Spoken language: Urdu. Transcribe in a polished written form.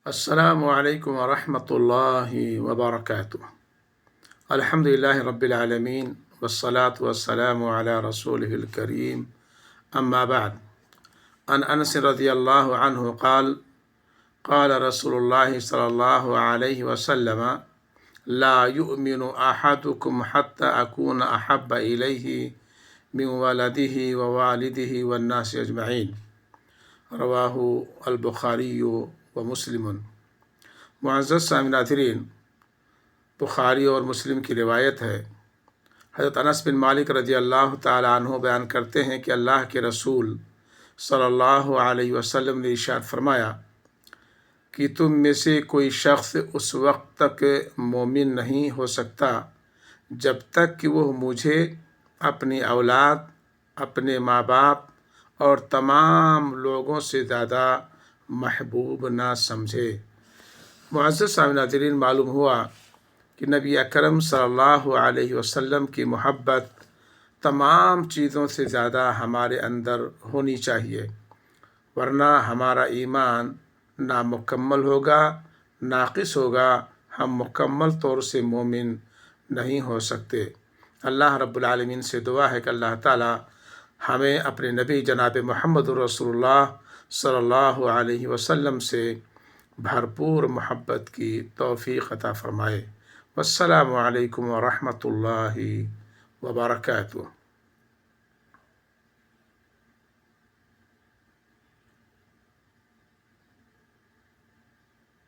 السلام علیکم ورحمۃ اللہ وبرکاتہ۔ الحمد للہ رب العالمین والصلاة والسلام علی رسولہ الکریم، اما بعد۔ عن انس رضی اللہ عنہ قال قال رسول اللہ صلی اللہ علیہ وسلم لا یؤمن احدکم حتی اکون احب الیہ من ولدہ ووالدہ والناس اجمعین، رواہ البخاری و مسلم۔ معزز سامعین، بخاری اور مسلم کی روایت ہے، حضرت انس بن مالک رضی اللہ تعالی عنہ بیان کرتے ہیں کہ اللہ کے رسول صلی اللہ علیہ وسلم نے ارشاد فرمایا کہ تم میں سے کوئی شخص اس وقت تک مومن نہیں ہو سکتا جب تک کہ وہ مجھے اپنی اولاد، اپنے ماں باپ اور تمام لوگوں سے زیادہ محبوب نہ سمجھے۔ معزز سامعین، معلوم ہوا کہ نبی اکرم صلی اللہ علیہ وسلم کی محبت تمام چیزوں سے زیادہ ہمارے اندر ہونی چاہیے، ورنہ ہمارا ایمان نامکمل ہوگا، ناقص ہوگا، ہم مکمل طور سے مومن نہیں ہو سکتے۔ اللہ رب العالمین سے دعا ہے کہ اللہ تعالی ہمیں اپنے نبی جناب محمد رسول اللہ صلی اللہ علیہ وسلم سے بھرپور محبت کی توفیق عطا فرمائے۔ والسلام علیکم ورحمۃ اللہ وبرکاتہ۔